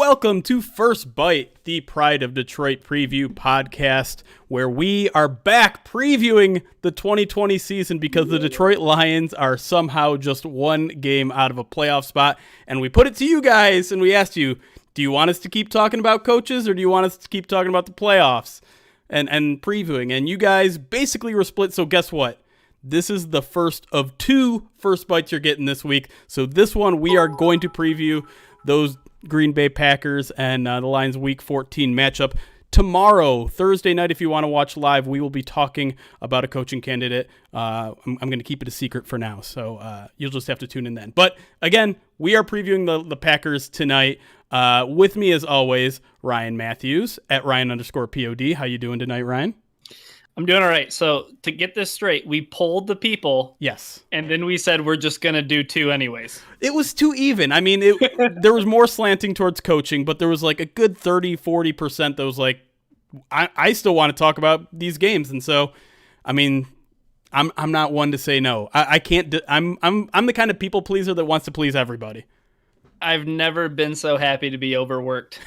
Welcome to First Bite, the Pride of Detroit preview podcast, where we are back previewing the 2020 season because the Detroit Lions are somehow just one game out of a playoff spot. And we put it to you guys and we asked you, do you want us to keep talking about coaches or do you want us to keep talking about the playoffs and previewing? And you guys basically were split, so guess what? This is the first of two First Bites you're getting this week. So this one, we are going to preview those Green Bay Packers and the Lions Week 14 matchup. Tomorrow, Thursday night, if you want to watch live, we will be talking about a coaching candidate. I'm going to keep it a secret for now, so you'll just have to tune in then. But again, we are previewing the Packers tonight. With me, as always, Ryan Matthews at Ryan_POD. How you doing tonight, Ryan? I'm doing all right. So to get this straight, we polled the people. Yes. And then we said we're just going to do two anyways. It was too even. I mean, there was more slanting towards coaching, but there was like a good 30-40% that was like, I still want to talk about these games. And so, I mean, I'm not one to say no. I can't. I'm the kind of people pleaser that wants to please everybody. I've never been so happy to be overworked.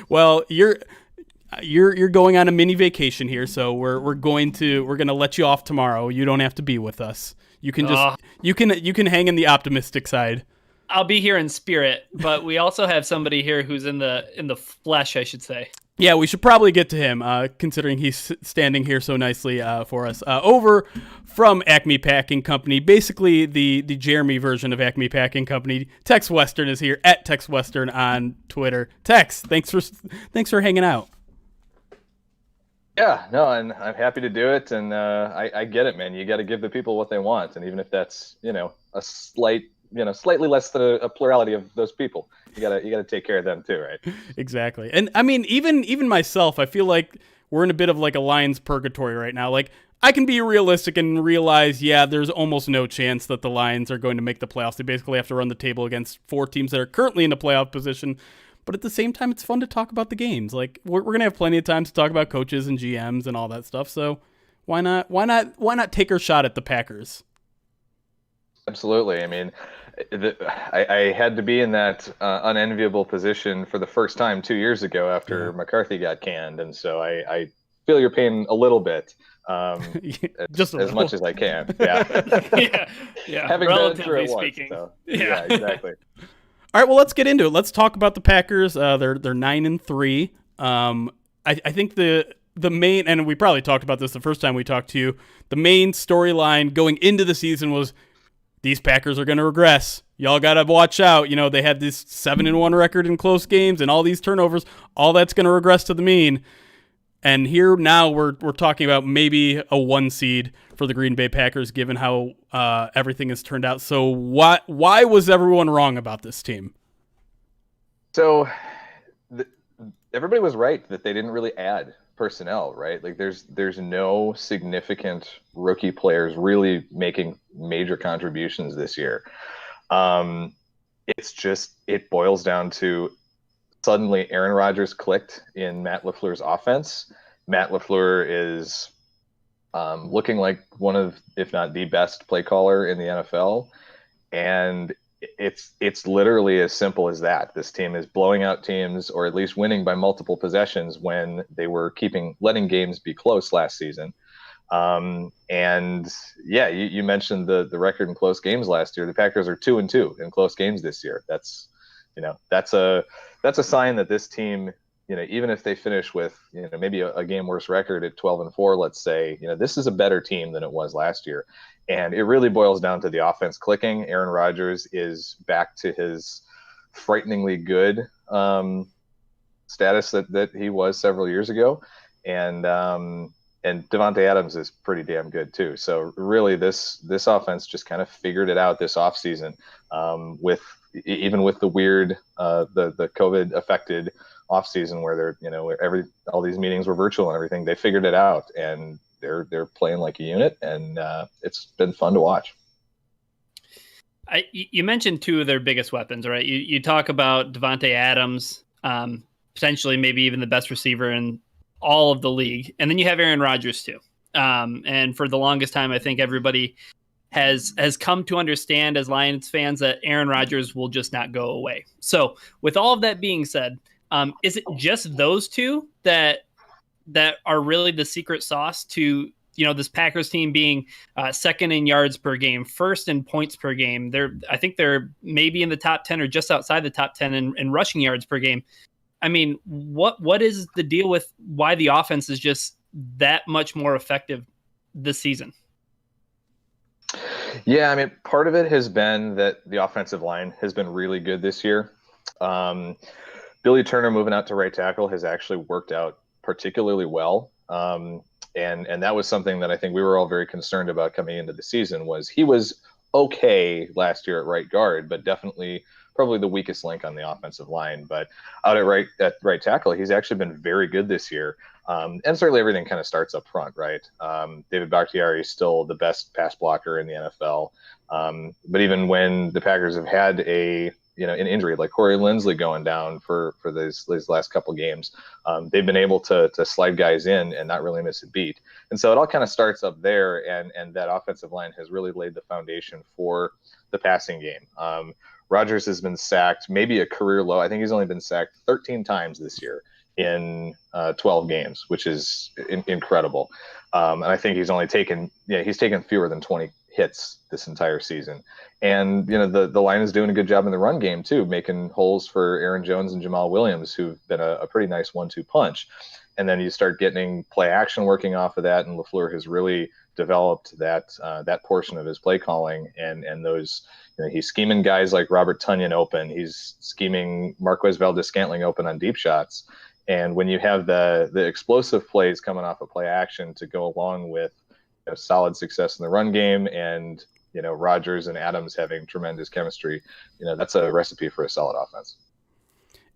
Well, you're going on a mini vacation here, so we're going to let you off tomorrow. You don't have to be with us. You can just you can hang in the optimistic side. I'll be here in spirit, but we also have somebody here who's in the flesh, I should say. Yeah, we should probably get to him, considering he's standing here so nicely for us. Over from Acme Packing Company, basically the Jeremy version of Acme Packing Company. Tex Western is here at Tex Western on Twitter. Tex, thanks for hanging out. Yeah, no, and I'm happy to do it, and I get it, man. You got to give the people what they want, and even if that's a slightly less than a plurality of those people, you gotta take care of them too, right? Exactly, and I mean, even myself, I feel like we're in a bit of like a Lions purgatory right now. Like, I can be realistic and realize, yeah, there's almost no chance that the Lions are going to make the playoffs. They basically have to run the table against four teams that are currently in a playoff position. But at the same time, it's fun to talk about the games. Like, we're going to have plenty of time to talk about coaches and GMs and all that stuff. So why not take our shot at the Packers? Absolutely. I mean, I had to be in that unenviable position for the first time 2 years ago after McCarthy got canned. And so I feel your pain a little bit, just as much as I can. Yeah. yeah. Having been through it speaking. Once, so, yeah, exactly. All right, well, let's get into it. Let's talk about the Packers. They're 9-3. I think the main, and we probably talked about this the first time we talked to you, the main storyline going into the season was these Packers are going to regress. Y'all got to watch out. They had this 7-1 record in close games and all these turnovers. All that's going to regress to the mean. And here now we're talking about maybe a 1 seed for the Green Bay Packers, given how everything has turned out. So why was everyone wrong about this team? So everybody was right that they didn't really add personnel, right? Like there's no significant rookie players really making major contributions this year. It boils down to suddenly Aaron Rodgers clicked in Matt LaFleur's offense. Matt LaFleur is looking like one of, if not the best play caller in the NFL. And it's literally as simple as that. This team is blowing out teams, or at least winning by multiple possessions when they were letting games be close last season. And yeah, you mentioned the record in close games last year. The Packers are 2-2 in close games this year. That's a sign that this team, even if they finish with, maybe a game worse record at 12-4, let's say, this is a better team than it was last year. And it really boils down to the offense clicking. Aaron Rodgers is back to his frighteningly good status that he was several years ago. And Davante Adams is pretty damn good too. So really this offense just kind of figured it out this offseason, with the weird, the COVID affected offseason where where all these meetings were virtual and everything. They figured it out, and they're playing like a unit, and it's been fun to watch. You mentioned two of their biggest weapons, right? You talk about Davante Adams, potentially maybe even the best receiver in all of the league, and then you have Aaron Rodgers too. And for the longest time, I think everybody has come to understand as Lions fans that Aaron Rodgers will just not go away. So with all of that being said, is it just those two that are really the secret sauce to this Packers team being second in yards per game, first in points per game? I think they're maybe in the top 10 or just outside the top 10 in rushing yards per game. I mean, what is the deal with why the offense is just that much more effective this season? Yeah, I mean, part of it has been that the offensive line has been really good this year. Billy Turner moving out to right tackle has actually worked out particularly well. And that was something that I think we were all very concerned about coming into the season. Was he was okay last year at right guard, but definitely probably the weakest link on the offensive line. But out at right tackle, he's actually been very good this year. And certainly everything kind of starts up front, right? David Bakhtiari is still the best pass blocker in the NFL. But even when the Packers have had an injury like Corey Linsley going down for these last couple games, they've been able to slide guys in and not really miss a beat. And so it all kind of starts up there, and that offensive line has really laid the foundation for the passing game. Rodgers has been sacked, maybe a career low. I think he's only been sacked 13 times this year in 12 games, which is incredible. And I think he's only taken fewer than 20 hits this entire season. And the line is doing a good job in the run game too, making holes for Aaron Jones and Jamal Williams, who've been a pretty nice 1-2 punch. And then you start getting play action working off of that, and LaFleur has really developed that portion of his play calling, and those he's scheming guys like Robert Tonyan open, he's scheming Marquez Valdes-Scantling open on deep shots. And when you have the explosive plays coming off of play action to go along with solid success in the run game, and Rodgers and Adams having tremendous chemistry, that's a recipe for a solid offense.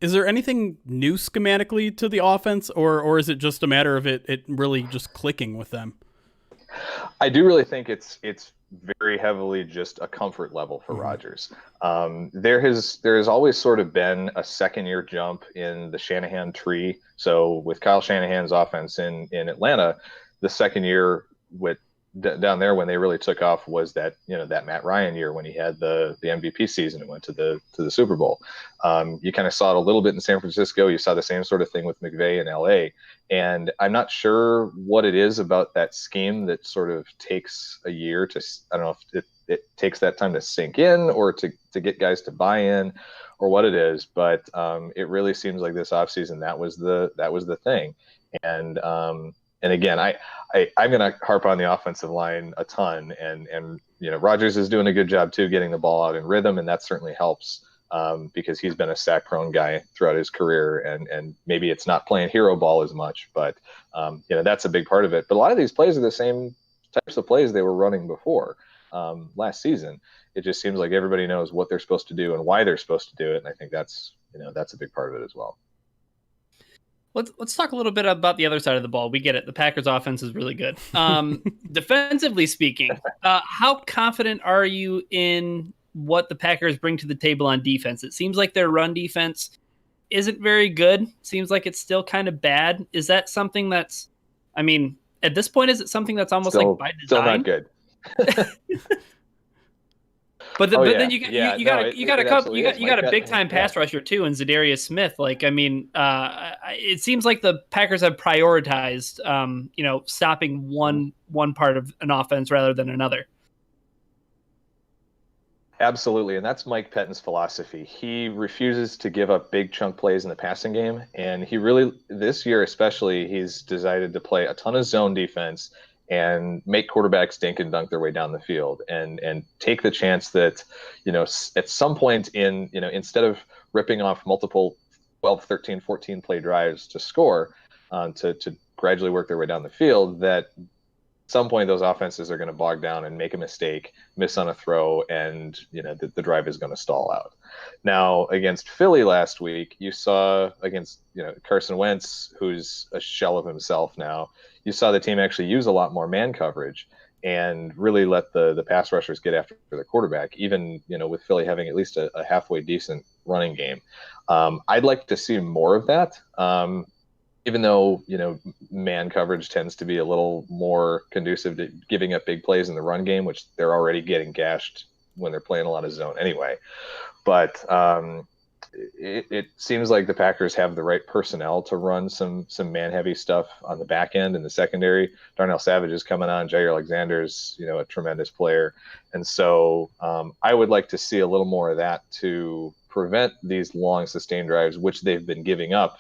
Is there anything new schematically to the offense, or is it just a matter of it really just clicking with them? I do really think it's very heavily just a comfort level for Rodgers. There has always sort of been a second-year jump in the Shanahan tree. So with Kyle Shanahan's offense in Atlanta, the second year down there when they really took off was that Matt Ryan year when he had the MVP season and went to the Super Bowl. You kind of saw it a little bit in San Francisco. You saw the same sort of thing with McVay in LA. And I'm not sure what it is about that scheme that sort of takes a year to, I don't know if it takes that time to sink in or to get guys to buy in or what it is, but it really seems like this offseason that was the thing. And again, I'm going to harp on the offensive line a ton, and Rodgers is doing a good job too, getting the ball out in rhythm, and that certainly helps because he's been a sack-prone guy throughout his career, and maybe it's not playing hero ball as much, but that's a big part of it. But a lot of these plays are the same types of plays they were running before last season. It just seems like everybody knows what they're supposed to do and why they're supposed to do it, and I think that's a big part of it as well. Let's talk a little bit about the other side of the ball. We get it. The Packers offense is really good. Defensively speaking, how confident are you in what the Packers bring to the table on defense? It seems like their run defense isn't very good. Seems like it's still kind of bad. Is that something that's, at this point, is it something that's almost like by design? Still not good. But then you got a big time pass rusher too in Zadarius Smith. It seems like the Packers have prioritized, stopping one part of an offense rather than another. Absolutely, and that's Mike Pettine's philosophy. He refuses to give up big chunk plays in the passing game, and he really, this year especially, he's decided to play a ton of zone defense and make quarterbacks dink and dunk their way down the field, and take the chance that, at some point instead of ripping off multiple 12, 13, 14 play drives to score, to gradually work their way down the field, that at some point those offenses are going to bog down and make a mistake, miss on a throw, and the drive is going to stall out. Now against Philly last week, you saw against Carson Wentz, who's a shell of himself now, you saw the team actually use a lot more man coverage and really let the pass rushers get after the quarterback, even with Philly having at least a halfway decent running game. I'd like to see more of that. even though, man coverage tends to be a little more conducive to giving up big plays in the run game, which they're already getting gashed when they're playing a lot of zone anyway. But it seems like the Packers have the right personnel to run some man heavy stuff on the back end in the secondary. Darnell Savage is coming on. Jair Alexander's a tremendous player, and so I would like to see a little more of that to prevent these long sustained drives, which they've been giving up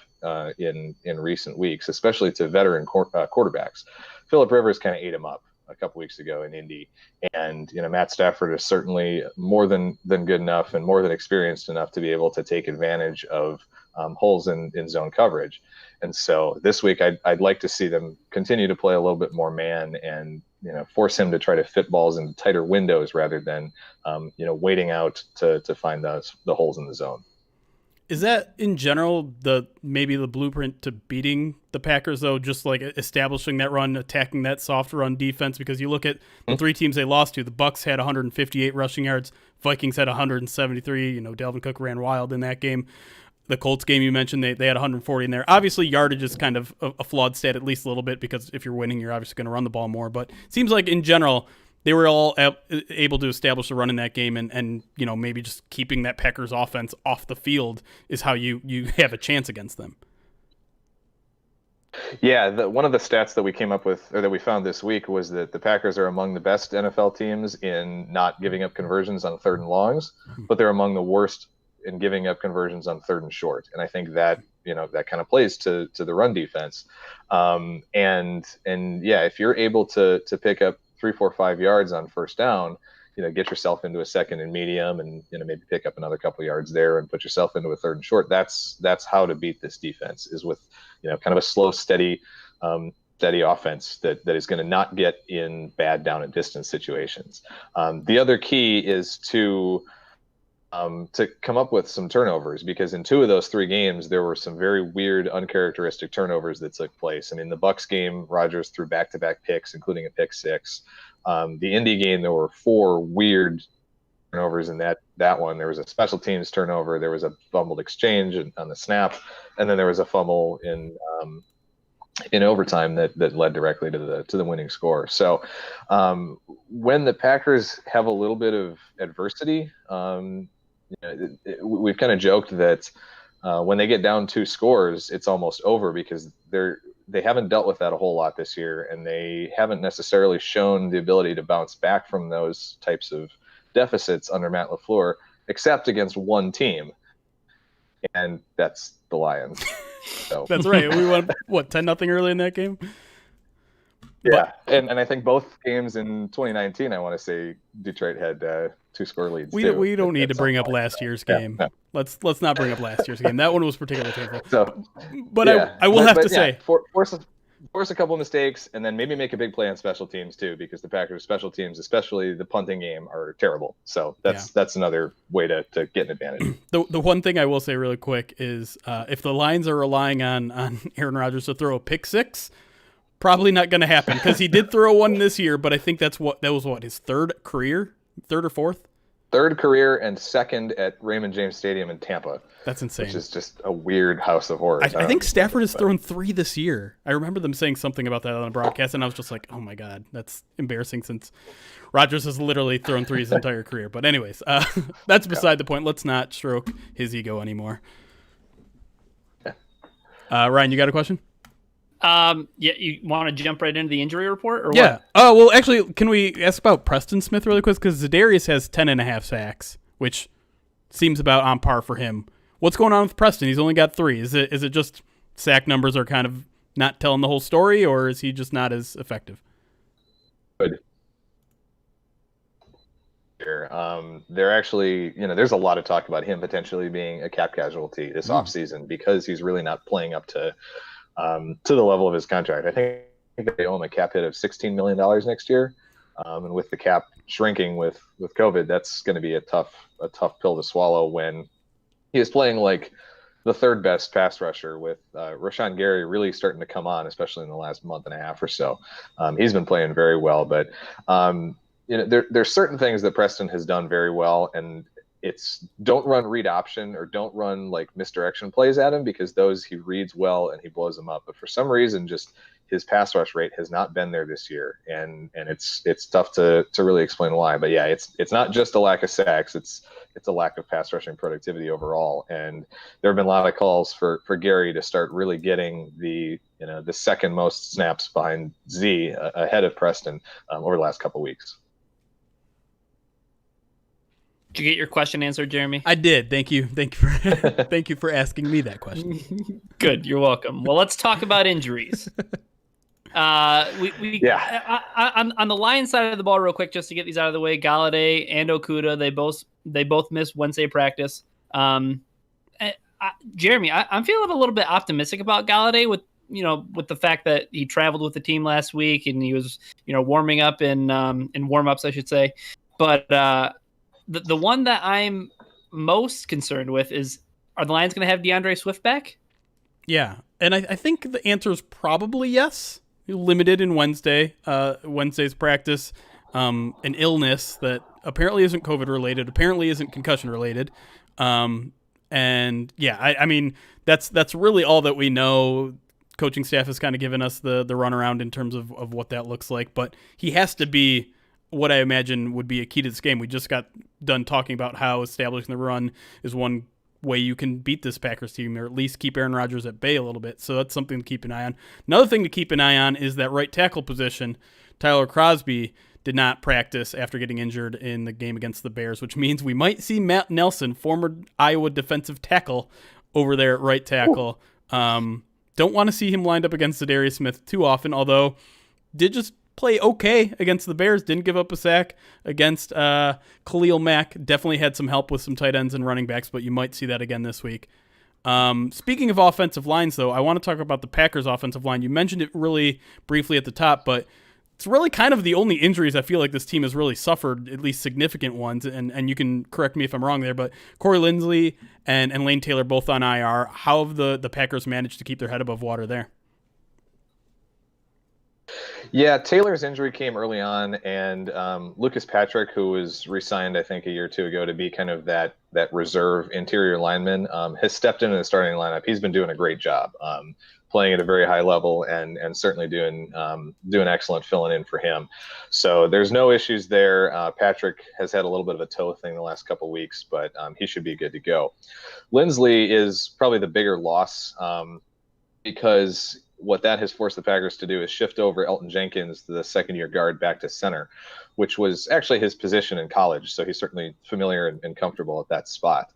in recent weeks, especially to veteran quarterbacks. Phillip Rivers kind of ate him up a couple weeks ago in Indy, and Matt Stafford is certainly more than good enough and more than experienced enough to be able to take advantage of holes in zone coverage. And so this week, I'd like to see them continue to play a little bit more man and force him to try to fit balls in tighter windows rather than waiting out to find the holes in the zone. Is that in general maybe the blueprint to beating the Packers, though, just like establishing that run, attacking that soft run defense? Because you look at the three teams they lost to, the Bucs had 158 rushing yards, Vikings had 173. Dalvin Cook ran wild in that game. The Colts game you mentioned, they had 140 in there. Obviously, yardage is kind of a flawed stat, at least a little bit, because if you're winning, you're obviously going to run the ball more. But it seems like in general, they were all able to establish a run in that game, and maybe just keeping that Packers offense off the field is how you have a chance against them. Yeah, one of the stats that we came up with, or that we found this week, was that the Packers are among the best NFL teams in not giving up conversions on third and longs, but they're among the worst in giving up conversions on third and short. And I think that that kind of plays to the run defense. And yeah, if you're able to pick up 3, 4, 5 yards on first down, get yourself into a second and medium, and maybe pick up another couple yards there and put yourself into a third and short. That's how to beat this defense, is with kind of a slow, steady offense that is going to not get in bad down and distance situations. The other key is to come up with some turnovers, because in 2 of those 3 games there were some very weird, uncharacteristic turnovers that took place. I mean, the Bucs game, Rodgers threw back-to-back picks, including a pick 6. The Indy game, there were 4 weird turnovers in that one. There was a special teams turnover, there was a fumbled exchange on the snap, and then there was a fumble in overtime that led directly to the winning score. So when the Packers have a little bit of adversity, we've kind of joked that when they get down 2 scores, it's almost over, because they haven't dealt with that a whole lot this year, and they haven't necessarily shown the ability to bounce back from those types of deficits under Matt LaFleur, except against one team, and that's the Lions. So. That's right. We won 10-0 early in that game. Yeah, and I think both games in 2019, I want to say Detroit had 2-score leads. We don't need to bring up last year's game. Yeah, no. Let's not bring up last year's game. That one was particularly painful. So, but yeah, I will have to say, force a couple of mistakes, and then maybe make a big play on special teams too, because the Packers' special teams, especially the punting game, are terrible. So that's another way to get an advantage. The one thing I will say really quick is if the Lions are relying on Aaron Rodgers to throw a pick 6, probably not going to happen, because he did throw one this year, but I think that was his third or fourth? Third career and second at Raymond James Stadium in Tampa. That's insane. Which is just a weird house of horrors. I think Stafford has thrown 3 this year. I remember them saying something about that on the broadcast, and I was just like, oh my God, that's embarrassing, since Rodgers has literally thrown 3 his entire career. But anyways, that's beside the point. Let's not stroke his ego anymore. Ryan, you got a question? Yeah, you want to jump right into the injury report, or yeah. what? Oh, well, actually, can we ask about Preston Smith really quick? Because Za'Darius has 10.5 sacks, which seems about on par for him. What's going on with Preston? He's only got 3. Is it just sack numbers are kind of not telling the whole story, or is he just not as effective? Good. They're actually, there's a lot of talk about him potentially being a cap casualty this offseason, because he's really not playing up to the level of his contract. I think they owe him a cap hit of $16 million next year. And with the cap shrinking with COVID, that's going to be a tough pill to swallow, when he is playing like the 3rd best pass rusher, with Rashawn Gary really starting to come on, especially in the last month and a half or so. He's been playing very well, but there's certain things that Preston has done very well, and it's don't run read option or don't run like misdirection plays at him, because those he reads well and he blows them up. But for some reason, just his pass rush rate has not been there this year, and it's tough to really explain why. But yeah, it's not just a lack of sacks, it's a lack of pass rushing productivity overall. And there have been a lot of calls for Gary to start really getting the second most snaps behind Z ahead of Preston over the last couple of weeks. Did you get your question answered, Jeremy? I did. Thank you for thank you for asking me that question. Good, you're welcome. Well, let's talk about injuries. On the Lions side of the ball, real quick, just to get these out of the way, Galladay and Okudah, they both missed Wednesday practice. Jeremy, I'm feeling a little bit optimistic about Galladay with the fact that he traveled with the team last week and he was warming up in warm-ups, I should say. But the one that I'm most concerned with is, are the Lions going to have DeAndre Swift back? Yeah, and I think the answer is probably yes. Limited in Wednesday's practice, an illness that apparently isn't COVID related, apparently isn't concussion related, and yeah, I mean that's really all that we know. Coaching staff has kind of given us the runaround in terms of what that looks like, but he has to be what I imagine would be a key to this game. We just got done talking about how establishing the run is one way you can beat this Packers team, or at least keep Aaron Rodgers at bay a little bit. So that's something to keep an eye on. Another thing to keep an eye on is that right tackle position. Tyler Crosby did not practice after getting injured in the game against the Bears, which means we might see Matt Nelson, former Iowa defensive tackle, over there at right tackle. Don't want to see him lined up against Zadarius Smith too often, although did just play okay against the Bears, didn't give up a sack against Khalil Mack. Definitely had some help with some tight ends and running backs, but you might see that again this week. Speaking of offensive lines, though, I want to talk about the Packers' offensive line. You mentioned it really briefly at the top, but it's really kind of the only injuries I feel like this team has really suffered, at least significant ones, and you can correct me if I'm wrong there, but Corey Linsley and Lane Taylor both on IR. How have the Packers managed to keep their head above water there? Yeah, Taylor's injury came early on, and Lucas Patrick, who was re-signed, I think, a year or two ago to be kind of that reserve interior lineman, has stepped into the starting lineup. He's been doing a great job, playing at a very high level, and certainly doing excellent filling in for him. So there's no issues there. Patrick has had a little bit of a toe thing the last couple of weeks, but he should be good to go. Linsley is probably the bigger loss because what that has forced the Packers to do is shift over Elton Jenkins, the second-year guard, back to center, which was actually his position in college. So he's certainly familiar and comfortable at that spot.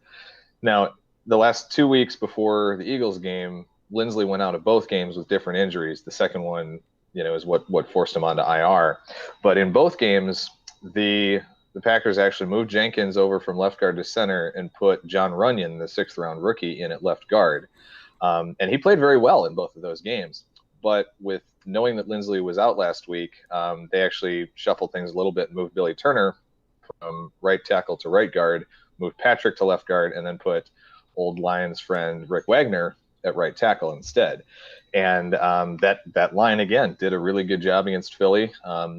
Now, the last 2 weeks before the Eagles game, Linsley went out of both games with different injuries. The second one, is what forced him onto IR. But in both games, the Packers actually moved Jenkins over from left guard to center and put John Runyon, the sixth-round rookie, in at left guard. And he played very well in both of those games. But with knowing that Linsley was out last week, they actually shuffled things a little bit and moved Billy Turner from right tackle to right guard, moved Patrick to left guard, and then put old Lions friend Rick Wagner at right tackle instead. And that line, again, did a really good job against Philly,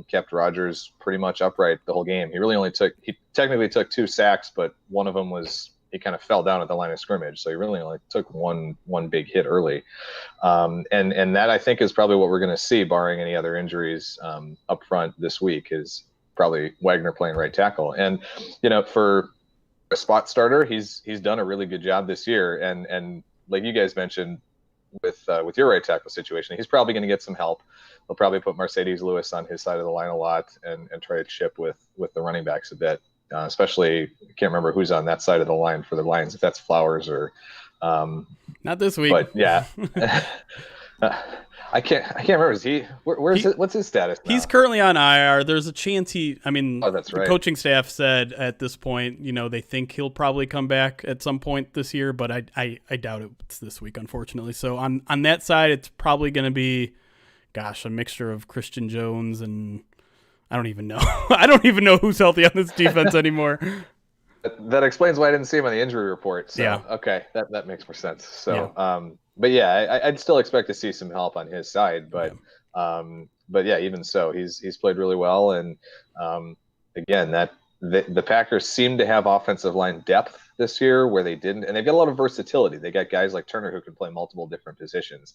kept Rodgers pretty much upright the whole game. He technically took 2 sacks, but one of them was he kind of fell down at the line of scrimmage. So he really only took one big hit early. And that, I think, is probably what we're going to see, barring any other injuries up front this week, is probably Wagner playing right tackle. And, for a spot starter, he's done a really good job this year. And like you guys mentioned with your right tackle situation, he's probably going to get some help. They'll probably put Mercedes Lewis on his side of the line a lot and try to chip with the running backs a bit. Especially, I can't remember who's on that side of the line for the Lions, if that's Flowers or not this week. But yeah, I can't remember. What's his status now? He's currently on IR. There's a chance that's right. The coaching staff said at this point, they think he'll probably come back at some point this year, but I doubt it's this week, unfortunately. So on that side, it's probably going to be, a mixture of Christian Jones and I don't even know. I don't even know who's healthy on this defense anymore. That explains why I didn't see him on the injury report. So, yeah. Okay, that makes more sense. So, yeah. But yeah, I'd still expect to see some help on his side. But, yeah. But yeah, even so, he's played really well. And again, that the Packers seem to have offensive line depth this year where they didn't, and they've got a lot of versatility. They got guys like Turner who can play multiple different positions.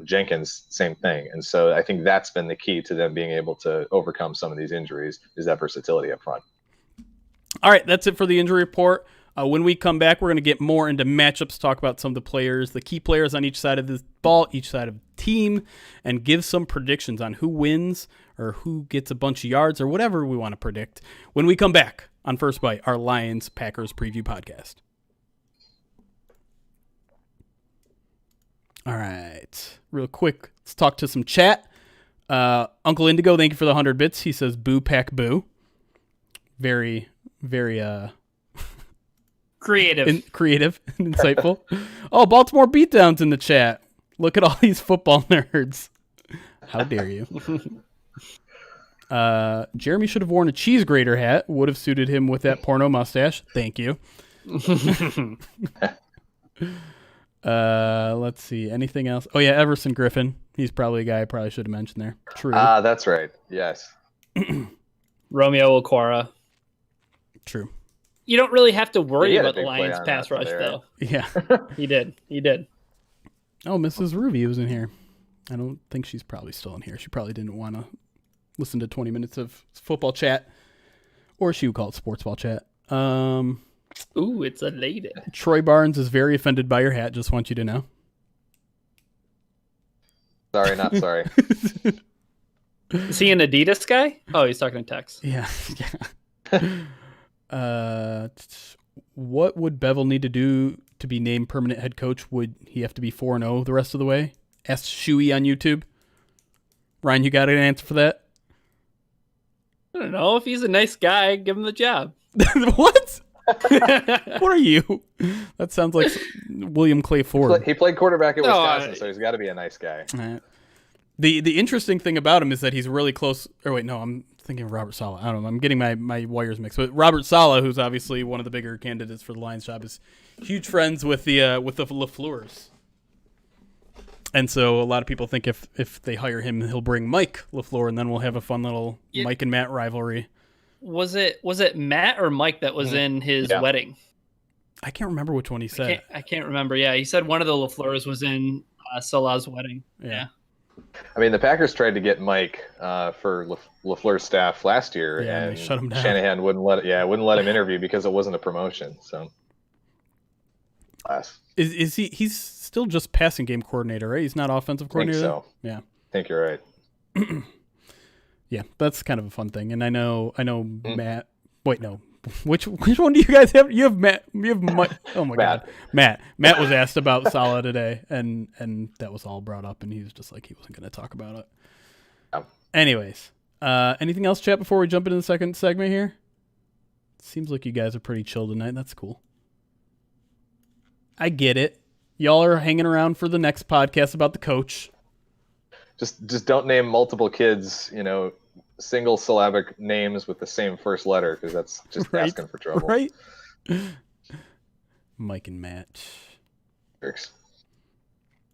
Jenkins, same thing. And so I think that's been the key to them being able to overcome some of these injuries, is that versatility up front. All right, that's it for the injury report. When we come back, we're going to get more into matchups, talk about some of the players, the key players on each side of the ball, each side of the team, and give some predictions on who wins or who gets a bunch of yards or whatever we want to predict when we come back on First Bite, our Lions-Packers preview podcast. All right, real quick, let's talk to some chat. Uncle Indigo, thank you for the 100 bits. He says, boo, pack, boo. Very, very... creative and insightful. Oh, Baltimore beatdowns in the chat. Look at all these football nerds. How dare you? Jeremy should have worn a cheese grater hat. Would have suited him with that porno mustache. Thank you. Let's see. Anything else? Oh, yeah, Everson Griffin. He's probably a guy I probably should have mentioned there. True. That's right. Yes. Romeo Okwara. True. You don't really have to worry about the big play Lions on pass that rush, there. though. Yeah. He did. Oh, Mrs. Ruby was in here. I don't think she's probably still in here. She probably didn't want to listen to 20 minutes of football chat, or she would call it sports ball chat. Ooh, it's a lady. Troy Barnes is very offended by your hat. Just want you to know. Sorry, not sorry. Is he an Adidas guy? Oh, he's talking to Tex. Yeah. What would Bevel need to do to be named permanent head coach? Would he have to be 4-0 the rest of the way? Ask Shuey on YouTube. Ryan, you got an answer for that? I don't know. If he's a nice guy, give him the job. What? What are you? That sounds like William Clay Ford. He played quarterback at Wisconsin, so he's got to be a nice guy. The interesting thing about him is that he's really close. Or wait, no, I'm thinking of Robert Saleh. I don't know. I'm getting my wires mixed. But Robert Saleh, who's obviously one of the bigger candidates for the Lions job, is huge friends with the LaFleurs. And so a lot of people think if they hire him, he'll bring Mike LaFleur, and then we'll have a fun little Mike and Matt rivalry. Was it Matt or Mike that was in his wedding? I can't remember which one he said. I can't remember. Yeah, he said one of the LaFleurs was in Salah's wedding. Yeah. I mean, the Packers tried to get Mike for LaFleur's staff last year, and they shut him down. Shanahan wouldn't let him interview because it wasn't a promotion. So, is he? He's still just passing game coordinator, right? He's not offensive coordinator. I think so. Yeah, I think you're right. Yeah, that's kind of a fun thing. And I know Matt. Wait, no. Which one do you guys have? You have Matt. You have Mike. Oh my God, Matt. Matt was asked about Salah today, and that was all brought up, and he was just like he wasn't going to talk about it. Oh. Anyways, anything else, chat, before we jump into the second segment here? Seems like you guys are pretty chill tonight. That's cool. I get it. Y'all are hanging around for the next podcast about the coach. Just don't name multiple kids, single syllabic names with the same first letter, because that's just asking for trouble. Right? Mike and Matt. Works.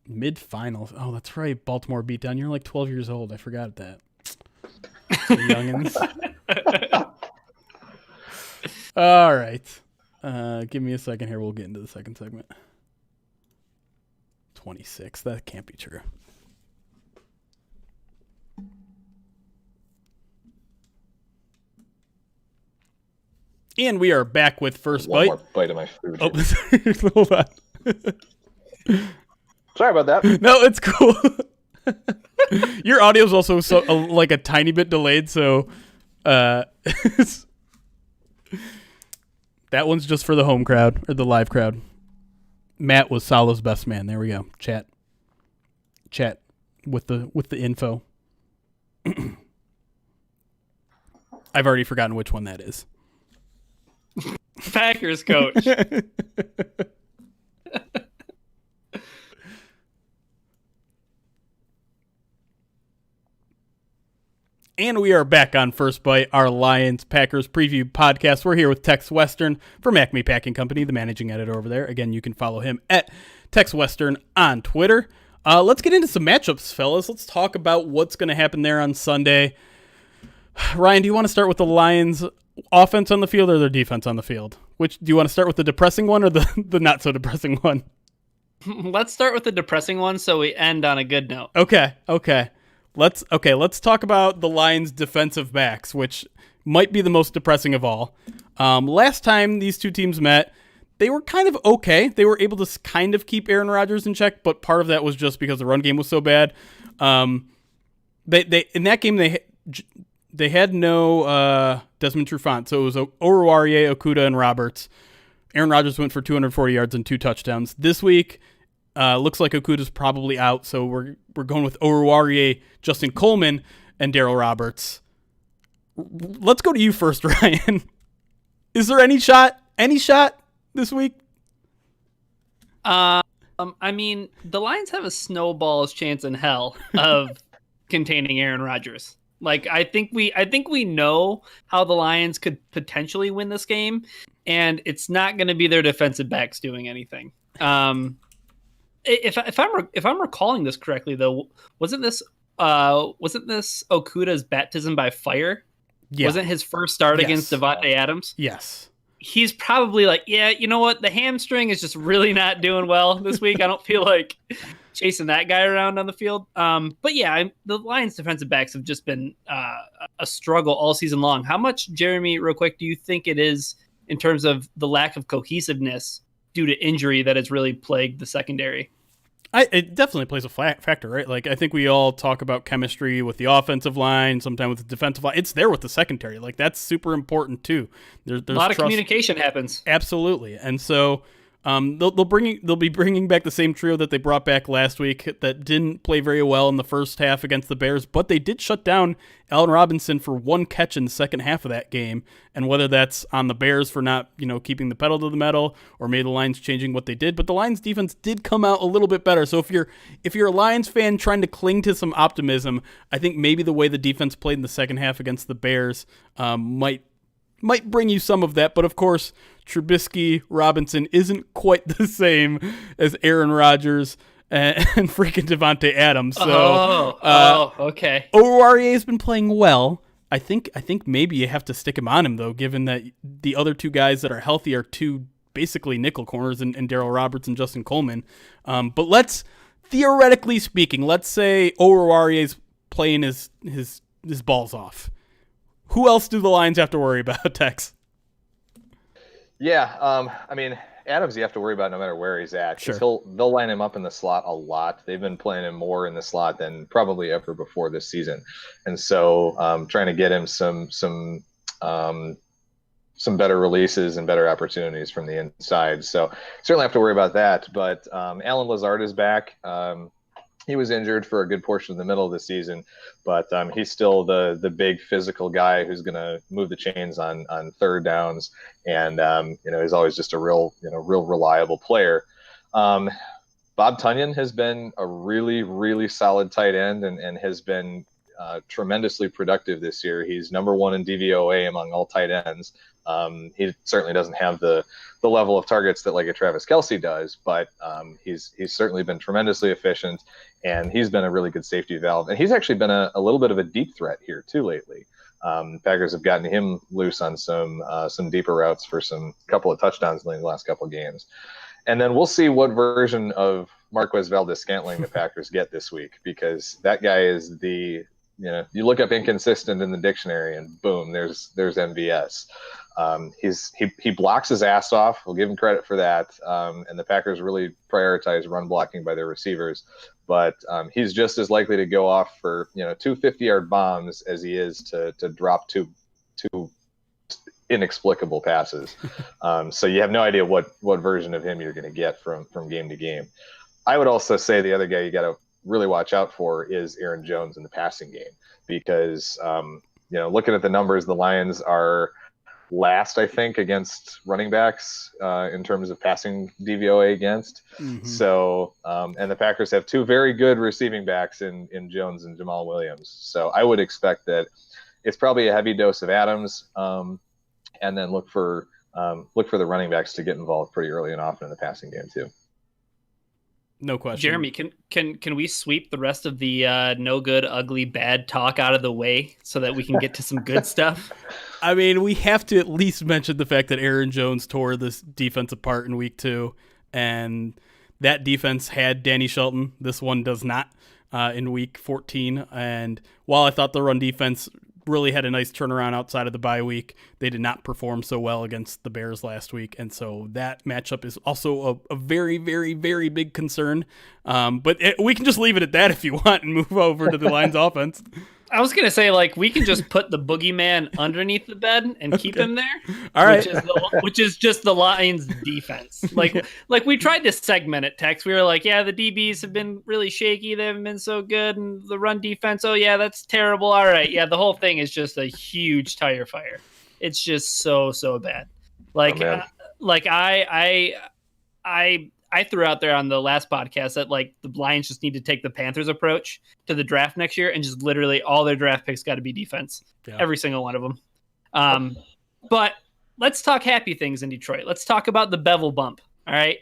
Mid-finals. Oh, that's right. Baltimore beatdown. You're like 12 years old. I forgot that. Youngins. All right. Give me a second here. We'll get into the second segment. 26. That can't be true. And we are back with First One Bite. more bite of my food. Oh, hold on. Sorry about that. No, it's cool. Your audio is also like a tiny bit delayed, so that one's just for the home crowd or the live crowd. Matt was Salah's best man. There we go. Chat with the info. I've already forgotten which one that is. Packers coach. And we are back on First Bite, our Lions-Packers preview podcast. We're here with Tex Western from Acme Packing Company, the managing editor over there. Again, you can follow him at Tex Western on Twitter. Let's get into some matchups, fellas. Let's talk about what's going to happen there on Sunday. Ryan, do you want to start with the Lions offense on the field or their defense on the field? Which do you want to start with, the depressing one or the not so depressing one? Let's start with the depressing one so we end on a good note. Okay. Let's talk about the Lions' defensive backs, which might be the most depressing of all. Last time these two teams met, they were kind of okay. They were able to kind of keep Aaron Rodgers in check, but part of that was just because the run game was so bad. They in that game they had no Desmond Trufant, so it was Oruwariye, Okudah, and Roberts. Aaron Rodgers went for 240 yards and 2 touchdowns. This week, looks like Okudah's probably out, so we're going with Oruwariye, Justin Coleman, and Darryl Roberts. Let's go to you first, Ryan. Is there any shot this week? I mean, the Lions have a snowball's chance in hell of containing Aaron Rodgers. Like, I think we know how the Lions could potentially win this game, and it's not going to be their defensive backs doing anything. If I'm recalling this correctly, though, wasn't this Okudah's baptism by fire? Yeah. Wasn't his first start against Devontae Adams? Yes. He's probably like, yeah, you know what? The hamstring is just really not doing well this week. I don't feel like chasing that guy around on the field. But yeah, the Lions defensive backs have just been a struggle all season long. How much, Jeremy, real quick, do you think it is in terms of the lack of cohesiveness due to injury that has really plagued the secondary? It definitely plays a factor, right? Like, I think we all talk about chemistry with the offensive line, sometimes with the defensive line. It's there with the secondary. Like, that's super important too. There's a lot of communication happens. Absolutely. And so they'll be bringing back the same trio that they brought back last week that didn't play very well in the first half against the Bears, but they did shut down Allen Robinson for 1 catch in the second half of that game. And whether that's on the Bears for not, keeping the pedal to the metal, or maybe the Lions changing what they did, but the Lions defense did come out a little bit better. So if you're a Lions fan trying to cling to some optimism, I think maybe the way the defense played in the second half against the Bears might bring you some of that. But of course, Trubisky Robinson isn't quite the same as Aaron Rodgers and freaking Devontae Adams. So, okay. Oruwariye has been playing well. I think maybe you have to stick him on him, though, given that the other two guys that are healthy are two basically nickel corners in Darryl Roberts and Justin Coleman. But theoretically speaking, let's say Oruwariye's playing his balls off. Who else do the Lions have to worry about, Tex? Yeah, I mean, Adams you have to worry about no matter where he's at. Sure. They'll line him up in the slot a lot. They've been playing him more in the slot than probably ever before this season. And so trying to get him some better releases and better opportunities from the inside. So certainly have to worry about that. But Allen Lazard is back. He was injured for a good portion of the middle of the season, but he's still the big physical guy who's going to move the chains on third downs, and he's always just a real reliable player. Bob Tonyan has been a really, really solid tight end and has been tremendously productive this year. He's number 1 in DVOA among all tight ends. He certainly doesn't have the level of targets that like a Travis Kelce does, but he's certainly been tremendously efficient, and he's been a really good safety valve. And he's actually been a little bit of a deep threat here too lately. Packers have gotten him loose on some deeper routes for some couple of touchdowns in the last couple of games. And then we'll see what version of Marquez Valdes-Scantling the Packers get this week, because that guy is you look up inconsistent in the dictionary and boom, there's MVS. He blocks his ass off. We'll give him credit for that. And the Packers really prioritize run blocking by their receivers, but he's just as likely to go off for 2 50-yard bombs as he is to drop two inexplicable passes. So you have no idea what version of him you're going to get from game to game. I would also say the other guy you got to really watch out for is Aaron Jones in the passing game, because looking at the numbers, the Lions are last, I think, against running backs in terms of passing DVOA against. Mm-hmm. So and the Packers have 2 very good receiving backs in Jones and Jamal Williams. So I would expect that it's probably a heavy dose of Adams, and then look for the running backs to get involved pretty early and often in the passing game too. No question. Jeremy, can we sweep the rest of the no good, ugly, bad talk out of the way so that we can get to some good stuff? I mean, we have to at least mention the fact that Aaron Jones tore this defense apart in week 2, and that defense had Danny Shelton. This one does not in week 14. And while I thought the run defense really had a nice turnaround outside of the bye week, they did not perform so well against the Bears last week. And so that matchup is also a very, very, very big concern. But we can just leave it at that if you want and move over to the Lions offense. I was gonna say, like, we can just put the boogeyman underneath the bed and keep him there. All right, which is just the Lions' defense. Like we tried to segment it. Tex, we were like, yeah, the DBs have been really shaky. They haven't been so good, and the run defense. Oh yeah, that's terrible. All right, yeah, the whole thing is just a huge tire fire. It's just so bad. Like, I threw out there on the last podcast that like the Lions just need to take the Panthers approach to the draft next year and just literally all their draft picks got to be defense. Yeah. Every single one of them. But let's talk happy things in Detroit. Let's talk about the Bevel bump. All right.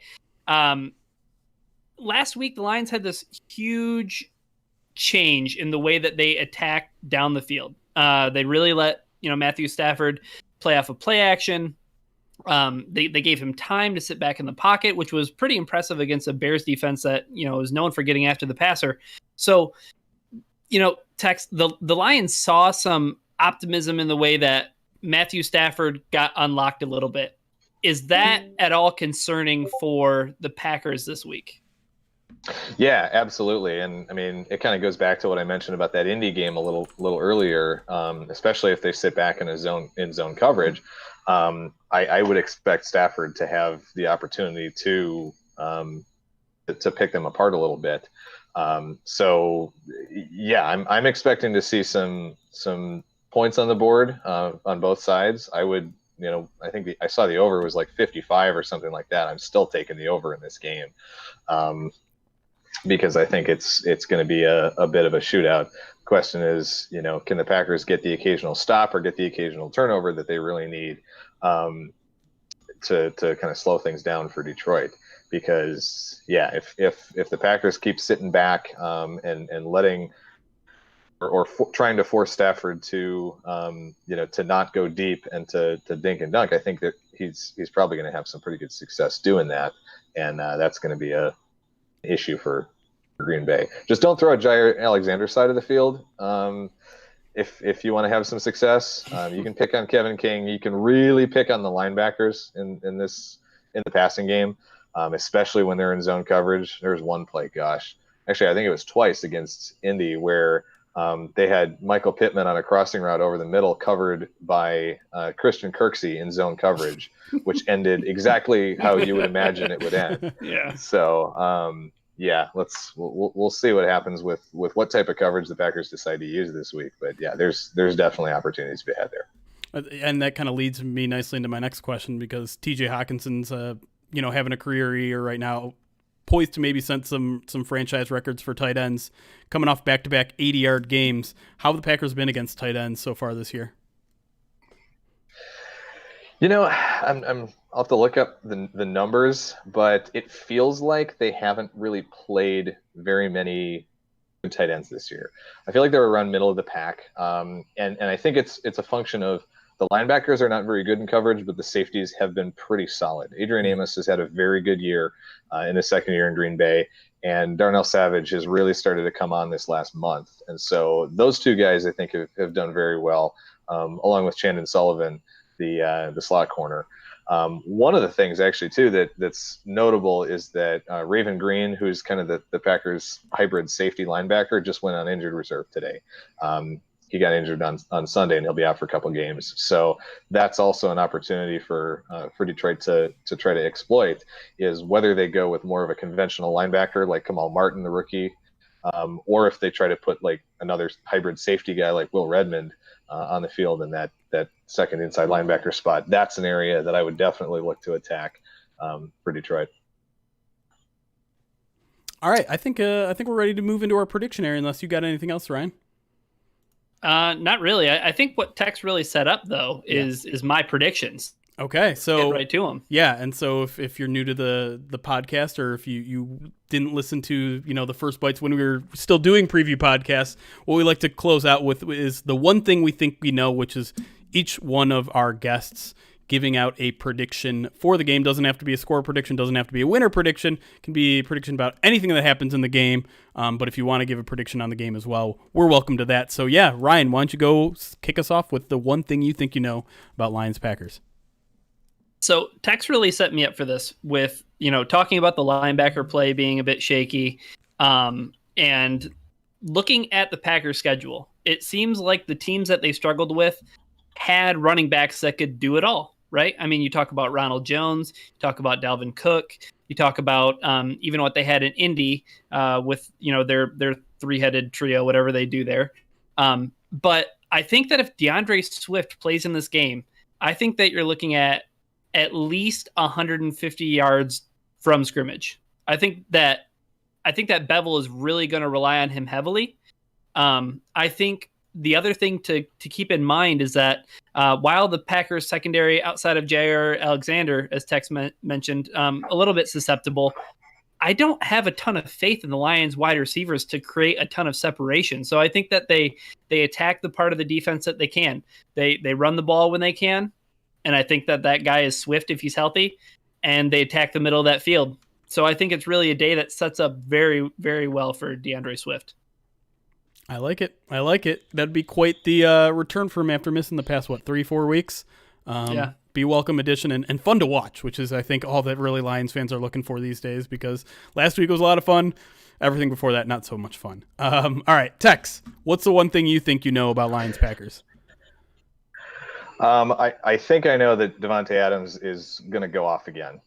Last week, the Lions had this huge change in the way that they attack down the field. They really let, Matthew Stafford play off of play action. They gave him time to sit back in the pocket, which was pretty impressive against a Bears defense that, is known for getting after the passer. So, Tex, the Lions saw some optimism in the way that Matthew Stafford got unlocked a little bit. Is that at all concerning for the Packers this week? Yeah, absolutely. And I mean, it kind of goes back to what I mentioned about that Indy game a little earlier, especially if they sit back in zone coverage. I would expect Stafford to have the opportunity to pick them apart a little bit. So yeah, I'm expecting to see some points on the board on both sides. I would, I think I saw the over was like 55 or something like that. I'm still taking the over in this game because I think it's going to be a bit of a shootout. Question is, can the Packers get the occasional stop or get the occasional turnover that they really need to kind of slow things down for Detroit? Because yeah, if the Packers keep sitting back and letting or trying to force Stafford to to not go deep and to dink and dunk, I think that he's probably going to have some pretty good success doing that, and that's going to be a issue for Green Bay. Just don't throw at Jair Alexander's side of the field. If you want to have some success, you can pick on Kevin King. You can really pick on the linebackers in the passing game, especially when they're in zone coverage. There's one play, actually I think it was twice against Indy where they had Michael Pittman on a crossing route over the middle covered by Christian Kirksey in zone coverage, which ended exactly how you would imagine it would end. Yeah. So yeah, we'll see what happens with what type of coverage the Packers decide to use this week. But yeah, there's definitely opportunities to be had there. And that kind of leads me nicely into my next question, because TJ Hawkinson's having a career year right now, poised to maybe set some franchise records for tight ends, coming off back-to-back 80-yard games. How have the Packers been against tight ends so far this year? I'll have to look up the numbers, but it feels like they haven't really played very many good tight ends this year. I feel like they're around middle of the pack, and I think it's a function of the linebackers are not very good in coverage, but the safeties have been pretty solid. Adrian Amos has had a very good year in his second year in Green Bay, and Darnell Savage has really started to come on this last month. And so those two guys, I think, have done very well, along with Chandon Sullivan, the slot corner. One of the things actually too that's notable is that Raven Green, who's kind of the Packers hybrid safety linebacker, just went on injured reserve today. He got injured on Sunday, and he'll be out for a couple games. So that's also an opportunity for Detroit to try to exploit, is whether they go with more of a conventional linebacker like Kamal Martin, the rookie, or if they try to put like another hybrid safety guy like Will Redmond on the field in that second inside linebacker spot. That's an area that I would definitely look to attack for Detroit. All right, I think we're ready to move into our prediction area, unless you got anything else, Ryan. Not really. I think what Tex really set up though is my predictions. Okay, so Get right to them. yeah, and so if you're new to the podcast, or if you didn't listen to the first bites when we were still doing preview podcasts, what we like to close out with is the one thing we think we know, which is each one of our guests giving out a prediction for the game. Doesn't have to be a score prediction, doesn't have to be a winner prediction. It can be a prediction about anything that happens in the game. But if you want to give a prediction on the game as well, we're welcome to that. So yeah, Ryan, why don't you go kick us off with the one thing you think you know about Lions Packers? So Tex really set me up for this with, talking about the linebacker play being a bit shaky, and looking at the Packers schedule. It seems like the teams that they struggled with had running backs that could do it all, right? I mean, you talk about Ronald Jones, you talk about Dalvin Cook, you talk about even what they had in Indy with, their three-headed trio, whatever they do there. But I think that if DeAndre Swift plays in this game, I think that you're looking at least 150 yards from scrimmage. I think that Bevel is really going to rely on him heavily. I think the other thing to keep in mind is that while the Packers secondary outside of Jair Alexander, as Tex mentioned, a little bit susceptible, I don't have a ton of faith in the Lions wide receivers to create a ton of separation. So I think that they attack the part of the defense that they can. They run the ball when they can. And I think that guy is Swift if he's healthy, and they attack the middle of that field. So I think it's really a day that sets up very, very well for DeAndre Swift. I like it. That'd be quite the return for him after missing the past, 3-4 weeks? Yeah. Be a welcome addition and fun to watch, which is, I think, all that really Lions fans are looking for these days, because last week was a lot of fun. Everything before that, not so much fun. All right, Tex, what's the one thing you think you know about Lions Packers? I think I know that Devontae Adams is going to go off again.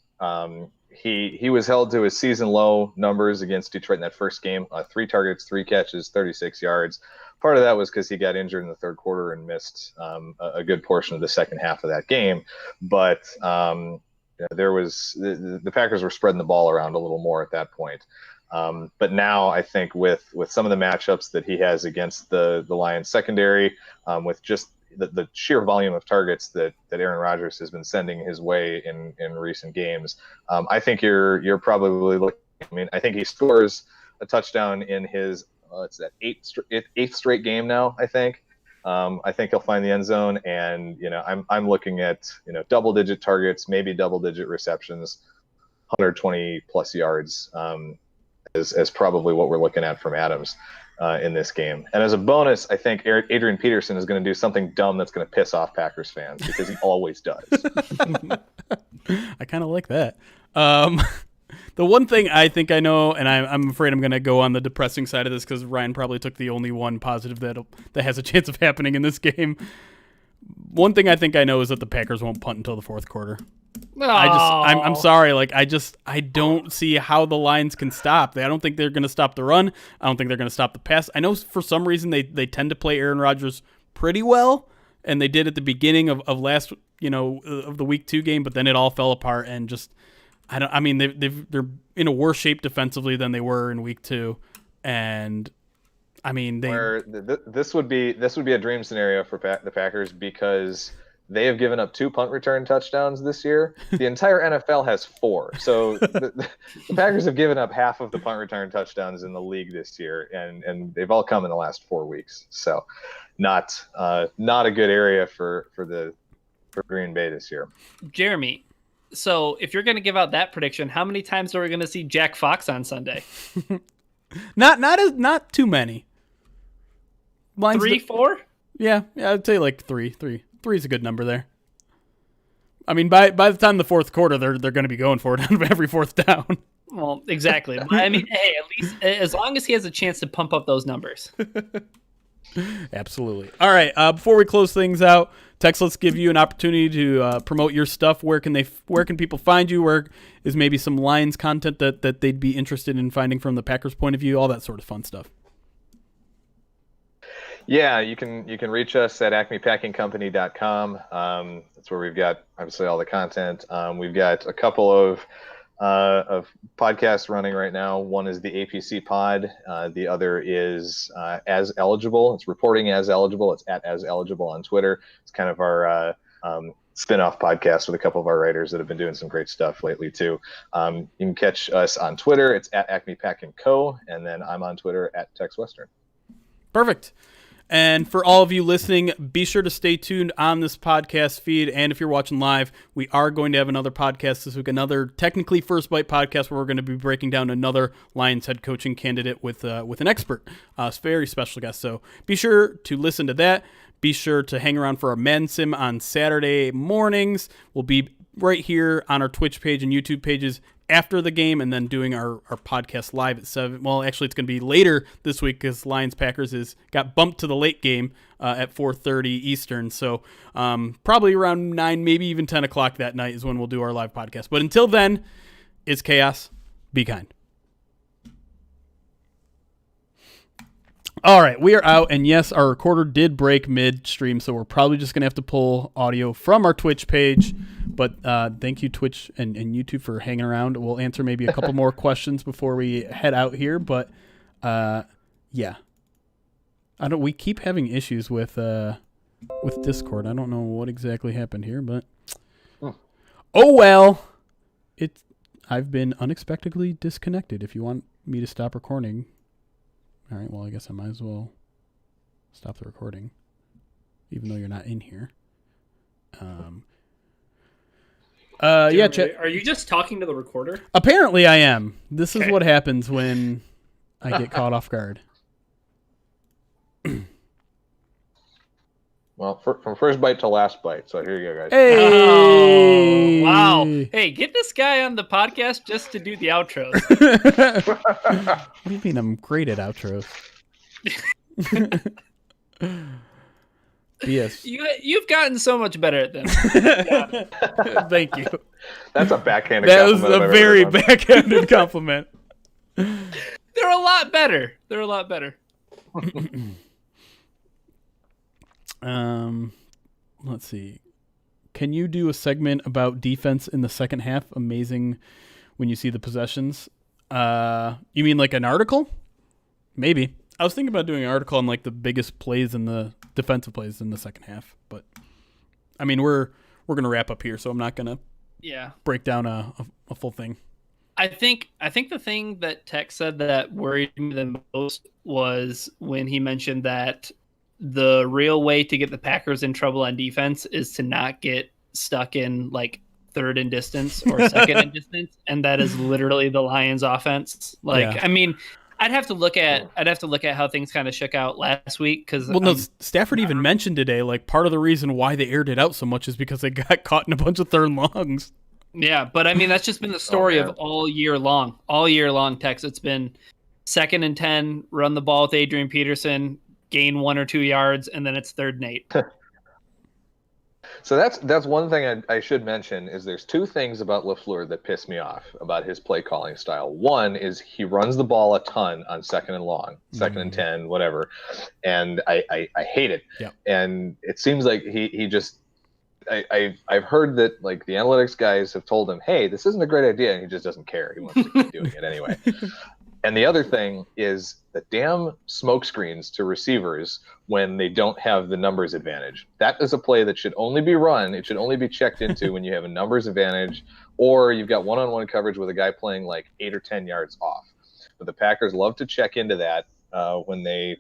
He was held to his season low numbers against Detroit in that first game. 3 targets, 3 catches, 36 yards. Part of that was because he got injured in the third quarter and missed a good portion of the second half of that game. But there was the Packers were spreading the ball around a little more at that point. But now I think with some of the matchups that he has against the Lions secondary, with just the sheer volume of targets that Aaron Rodgers has been sending his way in recent games, I think you're probably looking. I mean, I think he scores a touchdown in his it's that eighth straight game now. I think he'll find the end zone, and I'm looking at double-digit targets, maybe double-digit receptions, 120 plus yards, as probably what we're looking at from Adams in this game. And as a bonus, I think Adrian Peterson is going to do something dumb that's going to piss off Packers fans, because he always does. I kind of like that. The one thing I think I know, and I'm afraid I'm going to go on the depressing side of this, because Ryan probably took the only one positive that has a chance of happening in this game. One thing I think I know is that the Packers won't punt until the fourth quarter. Oh. I'm sorry. I don't see how the Lions can stop. I don't think they're going to stop the run. I don't think they're going to stop the pass. I know for some reason they tend to play Aaron Rodgers pretty well, and they did at the beginning of last, of the week 2 game, but then it all fell apart, and just, they're in a worse shape defensively than they were in week 2. And I mean, this would be a dream scenario for the Packers, because they have given up 2 punt return touchdowns this year. The entire NFL has 4. So the Packers have given up half of the punt return touchdowns in the league this year, and they've all come in the last 4 weeks. So not a good area for Green Bay this year. Jeremy, so if you're going to give out that prediction, how many times are we going to see Jack Fox on Sunday? Not too many. 3, 4? Yeah, I'd say like 3. 3 is a good number there. I mean, by the time the fourth quarter, they're going to be going for it on every fourth down. Well, exactly. I mean, hey, at least as long as he has a chance to pump up those numbers. Absolutely. All right. Before we close things out, Tex, let's give you an opportunity to promote your stuff. Where can people find you? Where is maybe some Lions content that they'd be interested in finding from the Packers' point of view? All that sort of fun stuff. Yeah, you can reach us at acmepackingcompany.com. That's where we've got obviously all the content. We've got a couple of podcasts running right now. One is the APC pod. The other is As Eligible. It's reporting as eligible. It's at As Eligible on Twitter. It's kind of our spin-off podcast with a couple of our writers that have been doing some great stuff lately too. You can catch us on Twitter. It's at Acme Packing Co. And then I'm on Twitter at Tex Western. Perfect. And for all of you listening, be sure to stay tuned on this podcast feed. And if you're watching live, we are going to have another podcast this week, another technically First Bite podcast where we're going to be breaking down another Lions head coaching candidate with an expert, a very special guest. So be sure to listen to that. Be sure to hang around for our Men Sim on Saturday mornings. We'll be right here on our Twitch page and YouTube pages after the game, and then doing our podcast live at 7. Well, actually, it's going to be later this week because Lions-Packers got bumped to the late game at 4:30 Eastern. So probably around 9, maybe even 10 o'clock that night is when we'll do our live podcast. But until then, it's chaos. Be kind. All right, we are out, and yes, our recorder did break midstream, so we're probably just going to have to pull audio from our Twitch page. But thank you, Twitch and YouTube, for hanging around. We'll answer maybe a couple more questions before we head out here. But yeah, we keep having issues with Discord. I don't know what exactly happened here, but oh well. I've been unexpectedly disconnected. If you want me to stop recording, all right. Well, I guess I might as well stop the recording, even though you're not in here. Yeah, Chet. Are you just talking to the recorder? Apparently I am. This is what happens when I get caught off guard. Well, from first bite to last bite. So here you go, guys. Hey! Oh, wow. Hey, get this guy on the podcast just to do the outros. What do you mean I'm great at outros? BS. You've gotten so much better at them. Thank you. That's a backhanded That compliment. was a very backhanded compliment. They're a lot better. Let's see. Can you do a segment about defense in the second half? Amazing when you see the possessions. You mean like an article? Maybe. I was thinking about doing an article on like the biggest plays in the defensive plays in the second half, but I mean we're gonna wrap up here, so I'm not gonna break down a full thing. I think the thing that Tex said that worried me the most was when he mentioned that the real way to get the Packers in trouble on defense is to not get stuck in like third and distance or second and distance, and that is literally the Lions offense. I mean, I'd have to look at how things kind of shook out last week because Stafford even mentioned today like part of the reason why they aired it out so much is because they got caught in a bunch of third and longs. Yeah, but I mean that's just been the story of all year long. Tex, it's been 2nd and 10, run the ball with Adrian Peterson, gain 1 or 2 yards, and then it's 3rd and 8. So that's one thing I should mention is there's 2 things about LaFleur that piss me off about his play calling style. One is he runs the ball a ton on 2nd and long, 2nd and 10, whatever, and I hate it. Yeah. And it seems like he just I've heard that like the analytics guys have told him, hey, this isn't a great idea, and he just doesn't care. He wants to keep doing it anyway. And the other thing is the damn smoke screens to receivers when they don't have the numbers advantage. That is a play that should only be run. It should only be checked into when you have a numbers advantage or you've got one-on-one coverage with a guy playing like 8 or 10 yards off. But the Packers love to check into that when they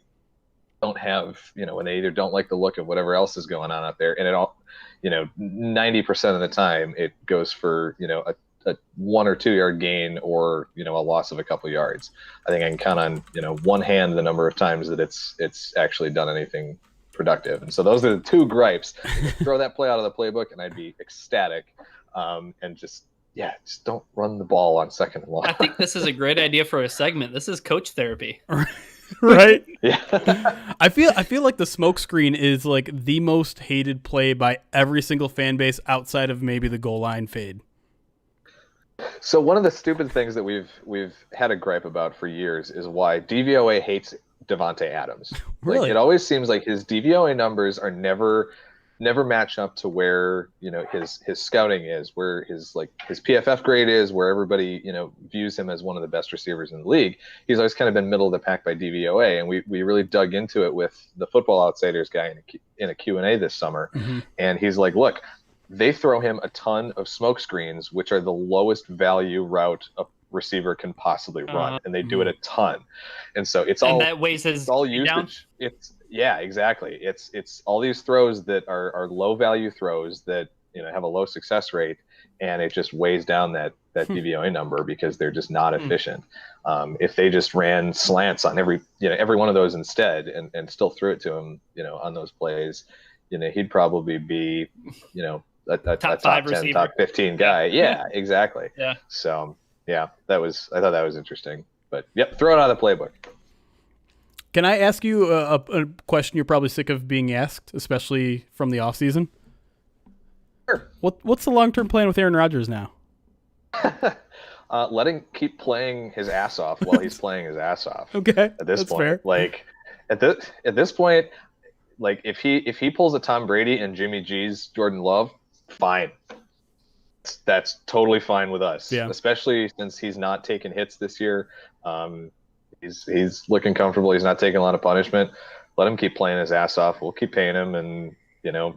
don't have, when they either don't like the look of whatever else is going on out there. And it all, 90% of the time it goes for, a 1 or 2 yard gain or a loss of a couple yards. I think I can count on one hand the number of times that it's actually done anything productive. And so those are the 2 gripes. Throw that play out of the playbook and I'd be ecstatic. And just don't run the ball on 2nd and long. I think this is a great idea for a segment. This is coach therapy. Right? Yeah. I feel like the smoke screen is like the most hated play by every single fan base outside of maybe the goal line fade. So one of the stupid things that we've had a gripe about for years is why DVOA hates Devontae Adams. Really? Like, it always seems like his DVOA numbers are never match up to where his scouting is, where his PFF grade is, where everybody views him as one of the best receivers in the league. He's always kind of been middle of the pack by DVOA, and we really dug into it with the Football Outsiders guy in a Q&A this summer, and he's like, look. they throw him a ton of smoke screens, which are the lowest value route a receiver can possibly run, and they do it a ton. And so it's and all that weighs his all grade down? usage. It's exactly. It's all these throws that are low value throws that have a low success rate, and it just weighs down that DVOA number because they're just not efficient. If they just ran slants on every one of those instead, and still threw it to him on those plays, he'd probably be a top 10, receiver. top 15 guy. Yeah, exactly. Yeah. So yeah, I thought that was interesting. But yep, throw it out of the playbook. Can I ask you a question you're probably sick of being asked, especially from the offseason? Sure. What's the long-term plan with Aaron Rodgers now? Let him keep playing his ass off while he's playing his ass off. Okay, At this that's point, fair. like at this point, like if he pulls a Tom Brady and Jimmy G's Jordan Love, fine. That's totally fine with us. Yeah. Especially since he's not taking hits this year. He's looking comfortable. He's not taking a lot of punishment. Let him keep playing his ass off. We'll keep paying him, and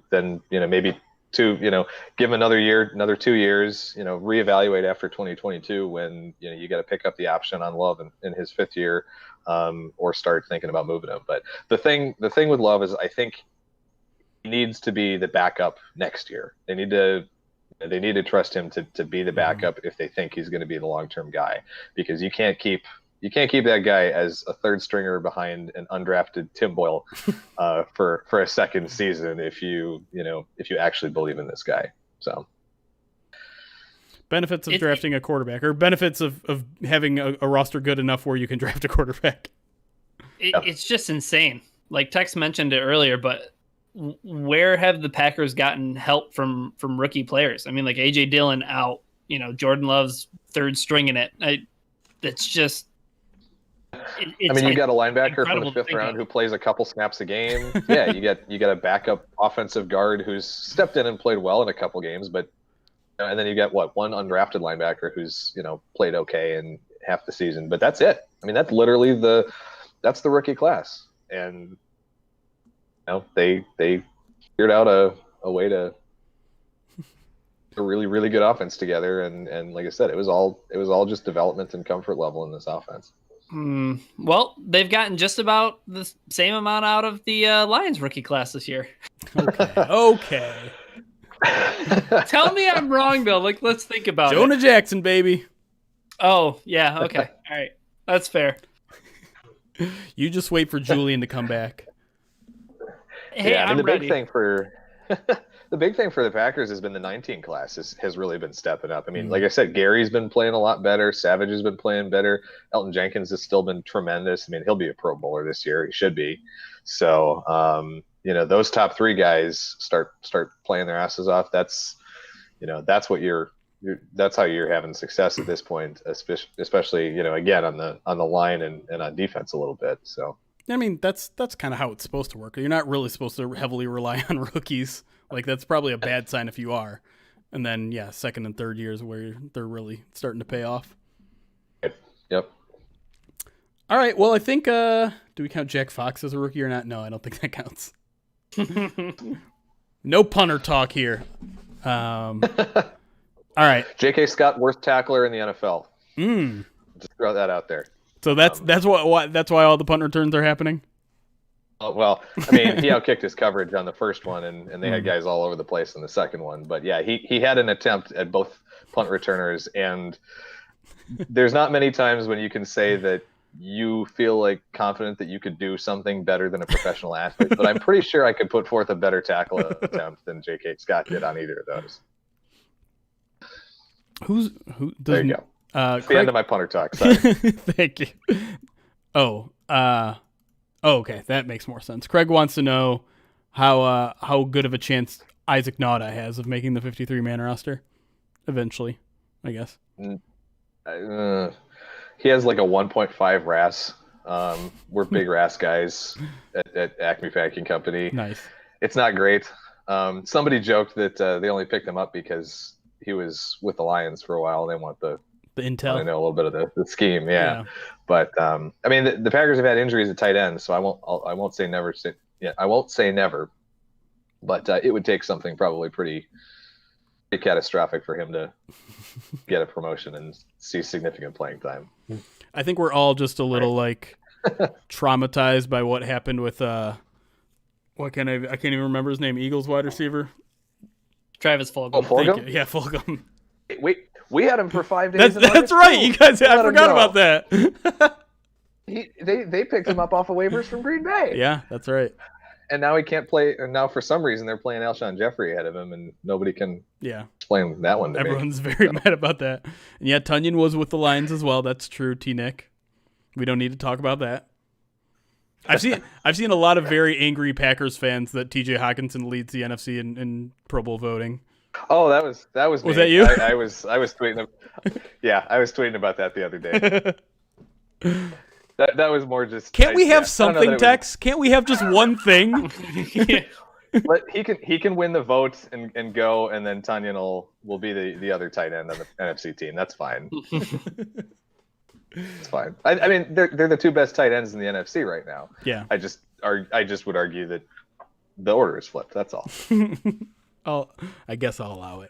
then maybe give him another year, another 2 years. Reevaluate after 2022 when you got to pick up the option on Love in his 5th year, or start thinking about moving him. But the thing with Love is I think he needs to be the backup next year. They need to trust him to be the backup if they think he's going to be the long-term guy, because you can't keep that guy as a third stringer behind an undrafted Tim Boyle for a second season if you actually believe in this guy. So benefits of drafting a quarterback, or benefits of having a roster good enough where you can draft a quarterback. It's just insane. Like Tex mentioned it earlier, but where have the Packers gotten help from rookie players? I mean, like AJ Dillon out, Jordan Love's third string in it. It's just. You got a linebacker from the 5th round who plays a couple snaps a game. Yeah, you got a backup offensive guard who's stepped in and played well in a couple games, but and then you got one undrafted linebacker who's played okay in half the season, but that's it. I mean, that's literally that's the rookie class, and they figured out a way to a really, really good offense together, and like I said, it was all just development and comfort level in this offense. Well, they've gotten just about the same amount out of the Lions rookie class this year. Okay. Tell me I'm wrong though. Like, let's think about Jonah Jackson, baby. Oh yeah. Okay. All right. That's fair. You just wait for Julian to come back. Hey, I'm ready. The big thing for the Packers has been the 19 class has really been stepping up. I mean, like I said, Gary's been playing a lot better. Savage has been playing better. Elton Jenkins has still been tremendous. I mean, he'll be a Pro Bowler this year. He should be. So, those top 3 guys start playing their asses off. That's what that's how you're having success at this point, especially again on the line and on defense a little bit. So. I mean, that's kind of how it's supposed to work. You're not really supposed to heavily rely on rookies. Like, that's probably a bad sign if you are. And then, yeah, 2nd and 3rd years where they're really starting to pay off. Yep. All right. Well, I think, do we count Jack Fox as a rookie or not? No, I don't think that counts. No punter talk here. All right. J.K. Scott, worst tackler in the NFL. Just throw that out there. So that's why all the punt returns are happening? Well, I mean, he outkicked his coverage on the first one, and they had guys all over the place in the second one. But yeah, he had an attempt at both punt returners, and there's not many times when you can say that you feel like confident that you could do something better than a professional athlete. But I'm pretty sure I could put forth a better tackle attempt than J.K. Scott did on either of those. There you go. It's the end of my punter talk. Sorry. Thank you. Okay, that makes more sense. Craig wants to know how good of a chance Isaac Nauta has of making the 53-man roster eventually, I guess. He has like a 1.5 RAS. We're big RAS guys at Acme Packing Company. Nice. It's not great. Somebody joked that they only picked him up because he was with the Lions for a while. They want the intel. I know a little bit of the scheme, yeah. But I mean, the Packers have had injuries at tight end, so I won't say never. I won't say never, but it would take something probably pretty be catastrophic for him to get a promotion and see significant playing time. I think we're all just a little like traumatized by what happened with I can't even remember his name. Eagles wide receiver Travis Fulgham. Oh, Fulgham? Thank you. Yeah, Fulgham. We had him for 5 days. That's right. You guys, I forgot about that. They picked him up off of waivers from Green Bay. Yeah, that's right. And now he can't play. And now for some reason they're playing Alshon Jeffrey ahead of him, and nobody can explain that one to Everyone's me. very mad about that. And yeah, Tunyon was with the Lions as well. That's true, T-Nick. We don't need to talk about that. I've seen a lot of very angry Packers fans that T.J. Hawkinson leads the NFC in Pro Bowl voting. Oh, that was me. Was that you? I was tweeting. Yeah, I was tweeting about that the other day. That was more just. Can't we have something, Tex? Can't we have just one thing? But he can win the vote and go, and then Tunyon will be the other tight end on the NFC team. That's fine. It's fine. I mean, they're the two best tight ends in the NFC right now. Yeah. I just would argue that the order is flipped. That's all. I guess I'll allow it.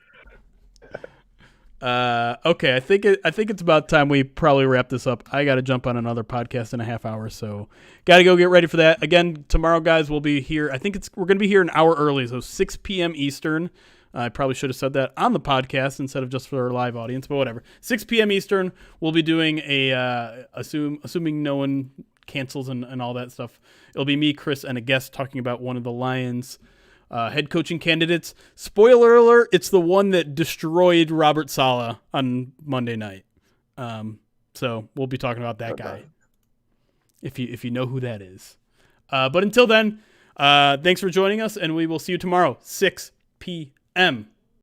Okay, I think it's about time we probably wrap this up. I got to jump on another podcast in a half hour, so got to go get ready for that. Again, tomorrow, guys, we'll be here. I think we're going to be here an hour early, so 6 p.m. Eastern. I probably should have said that on the podcast instead of just for our live audience, but whatever. 6 p.m. Eastern, we'll be doing assuming no one cancels and all that stuff. It'll be me, Chris, and a guest talking about one of the Lions' head coaching candidates. Spoiler alert, it's the one that destroyed Robert Saleh on Monday night. So we'll be talking about that guy, if you know who that is. But until then, thanks for joining us, and we will see you tomorrow, 6 p.m.